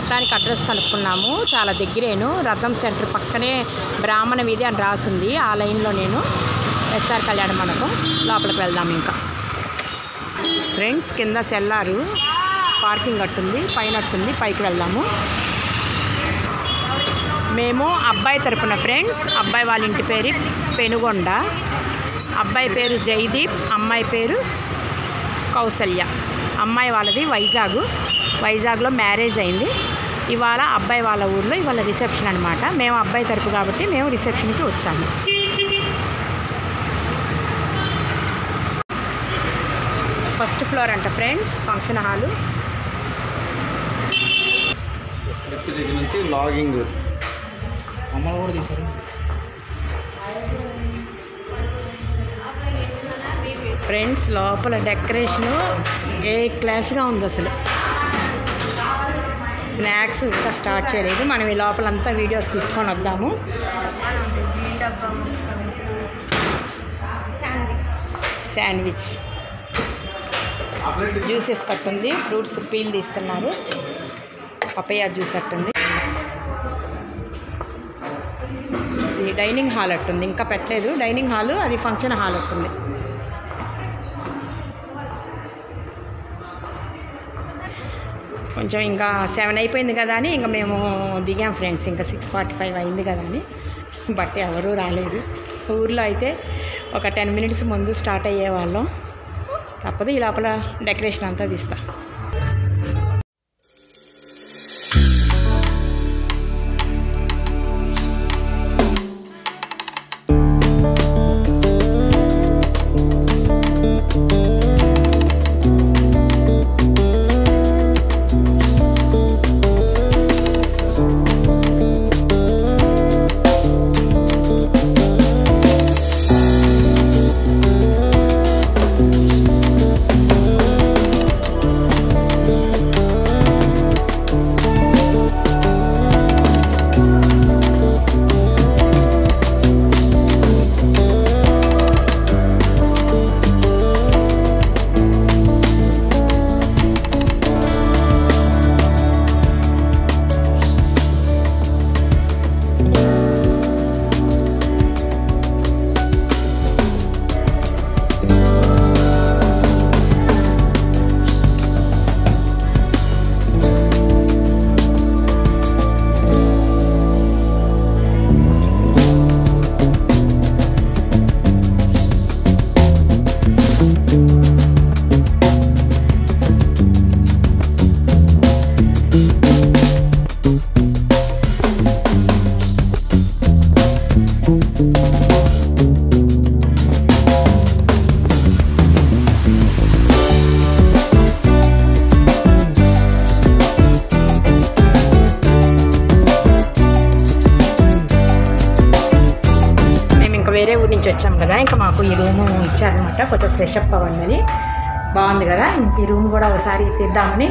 మొత్తానికి అడ్రస్ కనుక్కున్నాము. చాలా దగ్గరేను, రథం సెంటర్ పక్కనే బ్రాహ్మణ వీధి అని రాసుంది. ఆ లైన్లో నేను ఎస్ఆర్ కళ్యాణ మండపం. లోపలికి వెళ్దాం. ఇంకా ఫ్రెండ్స్ కింద సెల్లారు పార్కింగ్ అట్టుంది, పైన అట్టుంది, పైకి వెళ్దాము. మేము అబ్బాయి తరపున ఫ్రెండ్స్, అబ్బాయి వాళ్ళ ఇంటి పేరు పెనుగొండ, అబ్బాయి పేరు జైదీప్, అమ్మాయి పేరు కౌసల్య. అమ్మాయి వాళ్ళది వైజాగ్లో మ్యారేజ్ అయింది. ఇవాళ అబ్బాయి వాళ్ళ ఊర్లో ఇవాళ రిసెప్షన్ అనమాట. మేము అబ్బాయి తరపు కాబట్టి మేము రిసెప్షన్కి వచ్చాము. ఫస్ట్ ఫ్లోర్ అంట ఫ్రెండ్స్ ఫంక్షన్ హాలు. దగ్గర నుంచి లాగింగ్ అమ్మలు కూడా తీశారు. ఫ్రెండ్స్ లోపల డెకరేషను ఏ క్లాస్గా ఉంది అసలు. స్నాక్స్ ఇంకా స్టార్ట్ చేయలేదు. మనం ఈ లోపలంతా వీడియోస్ తీసుకొని వద్దాము. శాండ్విచ్ జ్యూసెస్ కట్టుంది, ఫ్రూట్స్ పీల్ తీస్తున్నారు. పపయ్య జ్యూస్ అట్టుంది. ఇది డైనింగ్ హాల్ అట్టుంది, ఇంకా పెట్టలేదు డైనింగ్ హాల్, అది ఫంక్షన్ హాల్ అట్టుంది. కొంచెం ఇంకా 7 అయిపోయింది కదా అని ఇంకా మేము దిగాం ఫ్రెండ్స్. ఇంకా 6:45 అయింది కదా అని, బట్ ఎవరూ రాలేదు. ఊర్లో అయితే ఒక 10 మినిట్స్ ముందు స్టార్ట్ అయ్యేవాళ్ళం. తప్పదు, ఈ లోపల డెకరేషన్ అంతా తీస్తా. వేరే ఊరి నుంచి వచ్చాం కదా, ఇంకా మాకు ఈ రూము ఇచ్చారనమాట. కొంచెం ఫ్రెష్ అప్ అవ్వండి, బాగుంది కదా. ఇంక ఈ రూమ్ కూడా ఒకసారి తీద్దామని.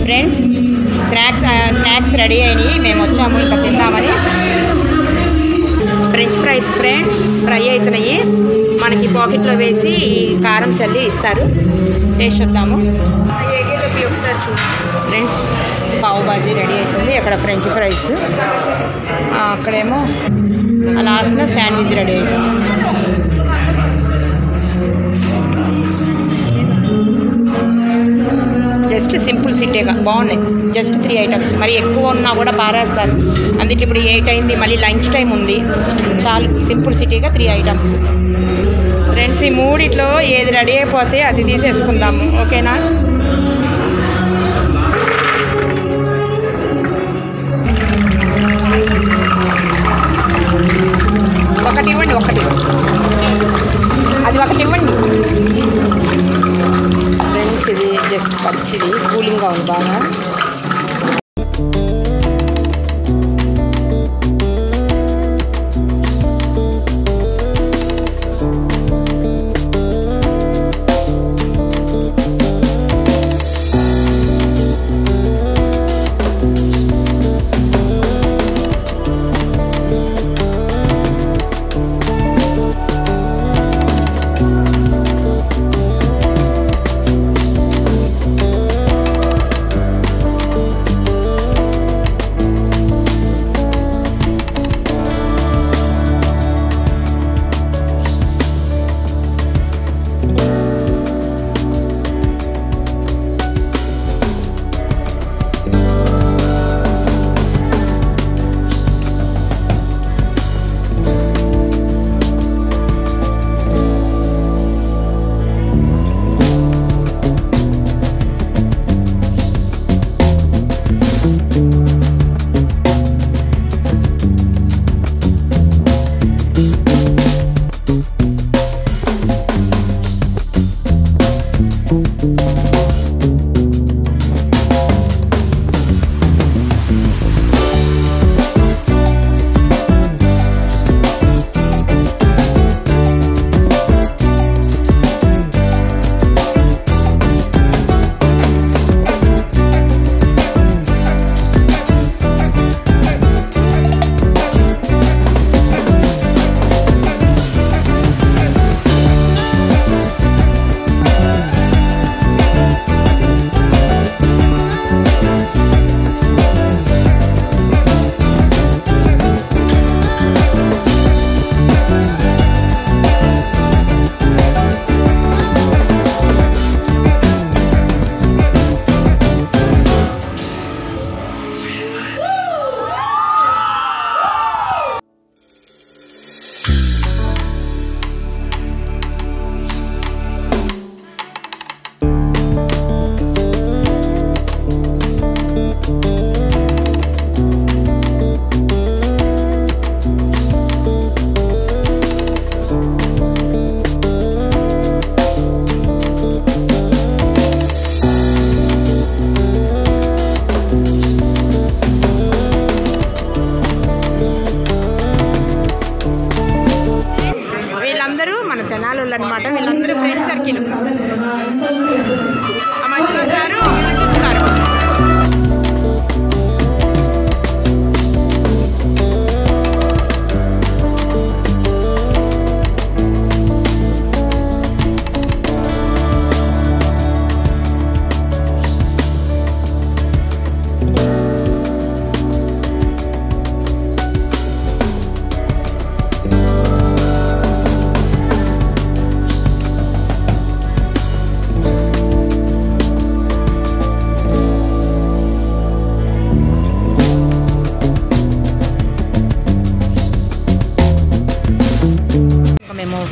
ఫ్రెండ్స్ స్నాక్స్ రెడీ అయినాయి, మేము వచ్చాము ఇంకా తిందామని. ఫ్రెంచ్ ఫ్రైస్ ఫ్రెండ్స్ ఫ్రై అవుతున్నాయి, మనకి పాకెట్లో వేసి కారం చల్లి ఇస్తారు. టేస్ట్ చూద్దాము ఫ్రెండ్స్. పావు బాజీ రెడీ అవుతుంది, అక్కడ ఫ్రెంచ్ ఫ్రైస్, అక్కడేమో లాస్ట్లో శాండ్విచ్ రెడీ అవుతుంది. జస్ట్ సింపుల్ సిటీగా బాగున్నాయి. జస్ట్ 3 ఐటమ్స్, మరి ఎక్కువ ఉన్నా కూడా పారేస్తారు. అందుకే ఇప్పుడు 8 అయింది, మళ్ళీ లంచ్ టైం ఉంది. చాలు సింపుల్ సిటీగా 3 ఐటమ్స్. ఫ్రెండ్స్ ఈ మూడిట్లో ఏది రెడీ అయిపోతే అది తీసేసుకుందాము, ఓకేనా?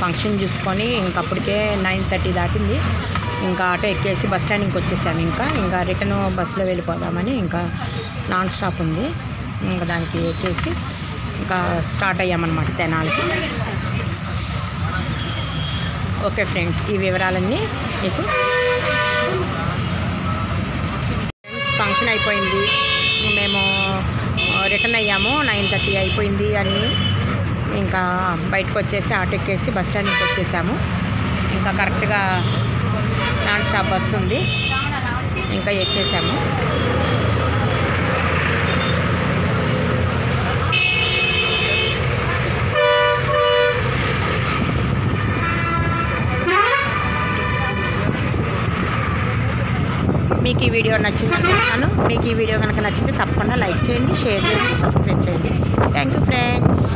ఫంక్షన్ చూసుకొని ఇంకప్పటికే 9:30 దాటింది. ఇంకా ఆటో ఎక్కేసి బస్ స్టాండ్కి వచ్చేసాము. ఇంకా రిటర్న్ బస్సులో వెళ్ళిపోదామని ఇంకా నాన్ స్టాప్ ఉంది. ఇంకా దానికి ఎక్కేసి ఇంకా స్టార్ట్ అయ్యామన్నమాట తెనాలికి. ఓకే ఫ్రెండ్స్, ఈ వివరాలన్నీ మీకు. ఫంక్షన్ అయిపోయింది, మేము రిటర్న్ అయ్యాము. 9:30 అయిపోయింది అని ఇంకా బయటకు వచ్చేసి ఆటో ఎక్కేసి బస్ స్టాండ్కి వచ్చేసాము. ఇంకా కరెక్ట్గా నాన్ స్టాప్ బస్సు ఉంది, ఇంకా ఎక్కేసాము. మీకు ఈ వీడియో నచ్చింది అనుకుంటున్నాను. మీకు ఈ వీడియో కనుక నచ్చితే తప్పకుండా లైక్ చేయండి, షేర్ చేయండి, సబ్స్క్రైబ్ చేయండి. Thank you friends.